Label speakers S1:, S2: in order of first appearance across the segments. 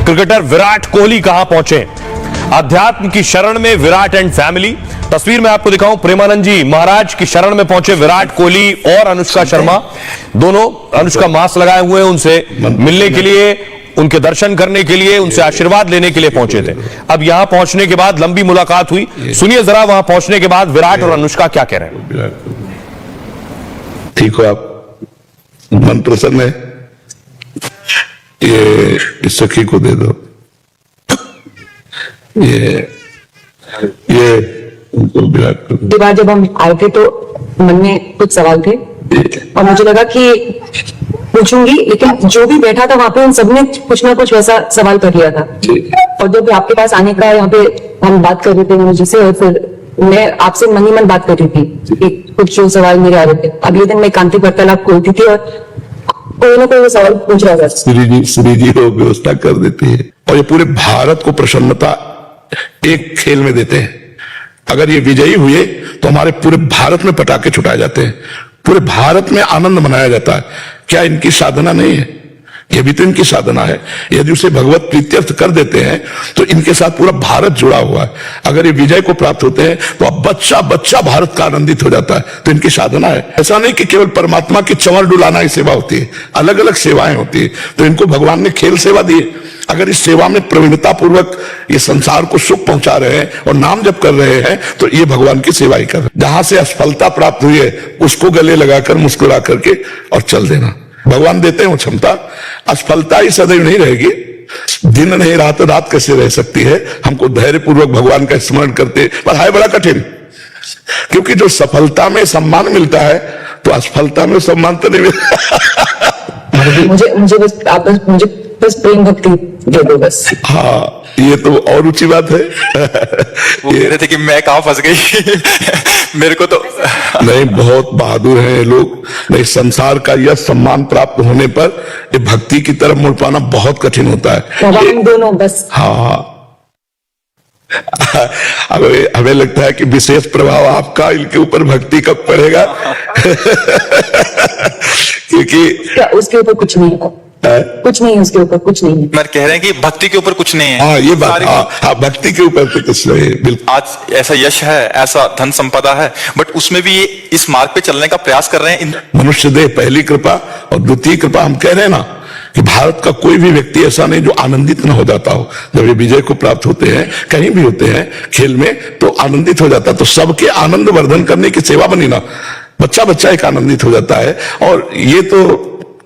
S1: Cricketer Virat Kohli कहां पहुंचे? अध्यात्म की शरण में विराट एंड फैमिली। तस्वीर में आपको दिखाऊं, प्रेमानंद जी महाराज की शरण में पहुंचे विराट कोहली और अनुष्का शर्मा। दोनों, अनुष्का मास्क लगाए हुए हैं, उनसे मिलने के लिए, उनके दर्शन करने के लिए, उनसे आशीर्वाद लेने के लिए पहुंचे थे। अब यहां पहुंचने के बाद लंबी मुलाकात हुई। सुनिए जरा वहां पहुंचने के बाद विराट और अनुष्का क्या कह रहे हैं।
S2: ठीक हो आप? मन प्रसन्न है? ये इस सखी को दे दो, ये उनको विराट को दो।
S3: बार जब हम आए थे तो मन में कुछ सवाल थे और मुझे लगा कि पूछूंगी, लेकिन जो भी बैठा था वहां पे उन सबने कुछ ना कुछ वैसा सवाल कर लिया था। और जब आपके पास आने का यहाँ पे हम बात कर रहे थे मुझे से, और फिर मैं आपसे मन ही मन बात कर रही थी कि कुछ जो सवाल मेरे आ रहे थे। अगले दिन मैं कांति वार्तालाप खोलती थी और कोई ना कोई वो सवाल पूछ रहा था।
S2: श्री जी वो व्यवस्था कर देती है और ये पूरे भारत को प्रसन्नता एक खेल में देते हैं। अगर ये विजयी हुए तो हमारे पूरे भारत में पटाखे छुटाए जाते हैं, पूरे भारत में आनंद मनाया जाता है। क्या इनकी साधना नहीं है? ये भी तो इनकी साधना है। यदि उसे भगवत प्रीत्यर्थ कर देते हैं तो इनके साथ पूरा भारत जुड़ा हुआ है। अगर ये विजय को प्राप्त होते हैं तो अब बच्चा बच्चा भारत का आनंदित हो जाता है, तो इनकी साधना है। ऐसा नहीं कि केवल परमात्मा की चंवर डुलाना ही सेवा होती है, अलग अलग सेवाएं होती है। तो इनको भगवान ने खेल सेवा दी है। अगर इस सेवा में प्रवीणता पूर्वक ये संसार को सुख पहुंचा रहे हैं और नाम जप कर रहे हैं तो ये भगवान की सेवा ही कर रहे हैं। जहां से असफलता प्राप्त हुई है उसको गले लगाकर मुस्कुरा करके और चल देना। भगवान देते हैं वो क्षमता। असफलता ही सदैव नहीं रहेगी, दिन नहीं रात, रात कैसे रह सकती है। हमको धैर्य पूर्वक भगवान का स्मरण करते, पर है बड़ा कठिन, क्योंकि जो सफलता में सम्मान मिलता है तो असफलता में सम्मान तो नहीं मिलता।
S3: मुझे बस प्रेम भक्ति दे दो बस।
S2: हाँ, ये तो और ऊंची बात है।
S4: वो कह रहे थे कि मैं कहां फंस गई। मेरे को तो
S2: नहीं, बहुत बहादुर हैं ये लोग। नहीं, संसार का यह सम्मान प्राप्त होने पर ये भक्ति की तरफ मुड़ पाना बहुत कठिन होता है।
S3: हम दोनों बस।
S2: हाँ, हमें लगता है कि विशेष प्रभाव आपका इनके ऊपर भक्ति कब पड़ेगा। क्योंकि
S3: उसके ऊपर कुछ नहीं है, कुछ नहीं है उसके ऊपर, कुछ नहीं है।
S4: मैं कह रहे हैं कि भक्ति के ऊपर कुछ नहीं है।
S2: हाँ, ये बात, हाँ, भक्ति के ऊपर तो कुछ नहीं है, बिल्कुल।
S4: आज ऐसा यश है, ऐसा धन संपदा है, बट उसमें भी ये इस मार्ग पे चलने का प्रयास कर रहे हैं।
S2: मनुष्य देह पहली कृपा और द्वितीय कृपा। हम कह रहे हैं ना कि भारत का कोई भी व्यक्ति ऐसा नहीं जो आनंदित न हो जाता हो। जब ये विजय को प्राप्त होते हैं, कहीं भी होते हैं खेल में, तो आनंदित हो जाता है। तो सबके आनंद वर्धन करने की सेवा बनी ना, बच्चा बच्चा एक आनंदित हो जाता है। और ये तो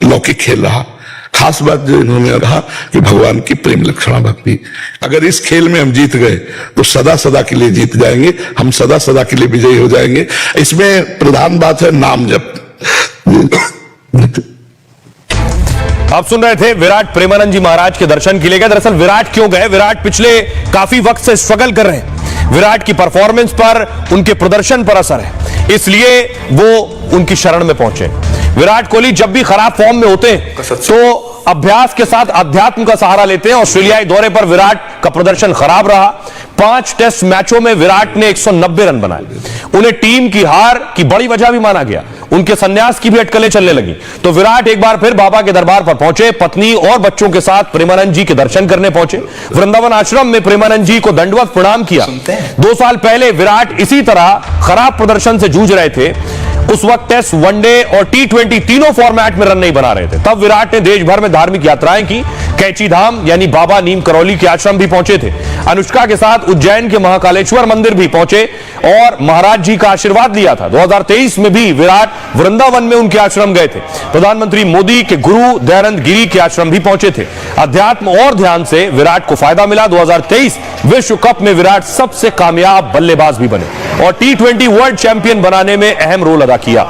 S2: लौकिक खेल रहा। खास बात जो इन्होंने कहा कि भगवान की प्रेम लक्षणा भक्ति, अगर इस खेल में हम जीत गए तो सदा सदा के लिए जीत जाएंगे, हम सदा सदा के लिए विजयी हो जाएंगे। इसमें प्रधान बात है नाम जप।
S1: आप सुन रहे थे विराट प्रेमानंद जी महाराज के दर्शन के लिए गए। दरअसल विराट क्यों गए? विराट पिछले काफी वक्त से स्ट्रगल कर रहे हैं। विराट की परफॉर्मेंस पर, उनके प्रदर्शन पर असर है, इसलिए वो उनकी शरण में पहुंचे। विराट कोहली जब भी खराब फॉर्म में होते हैं तो अभ्यास के साथ अध्यात्म का सहारा लेते हैं। ऑस्ट्रेलियाई दौरे पर विराट का प्रदर्शन खराब रहा। 5 टेस्ट मैचों में विराट ने 190 रन बनाए। उन्हें टीम की हार की बड़ी वजह भी माना गया। उनके संन्यास की भी अटकलें चलने लगी। तो विराट एक बार फिर बाबा के दरबार पर पहुंचे। पत्नी और बच्चों के साथ प्रेमानंद जी के दर्शन करने पहुंचे। वृंदावन आश्रम में प्रेमानंद जी को दंडवत प्रणाम किया। 2 साल पहले विराट इसी तरह खराब प्रदर्शन से जूझ रहे थे। उस वक्त टेस्ट, वनडे और T20 तीनों फॉर्मेट में रन नहीं बना रहे थे। तब विराट ने देश भर में धार्मिक यात्राएं की। कैची धाम यानी बाबा नीम करौली के आश्रम भी पहुंचे थे। अनुष्का के साथ उज्जैन के महाकालेश्वर मंदिर भी पहुंचे और महाराज जी का आशीर्वाद लिया था। 2023 में भी विराट वृंदावन में उनके आश्रम गए थे। प्रधानमंत्री मोदी के गुरु दयानंद गिरी के आश्रम भी पहुंचे थे। अध्यात्म और ध्यान से विराट को फायदा मिला। 2023 विश्व कप में विराट सबसे कामयाब बल्लेबाज भी बने और T20 वर्ल्ड चैंपियन बनाने में अहम रोल अदा किया।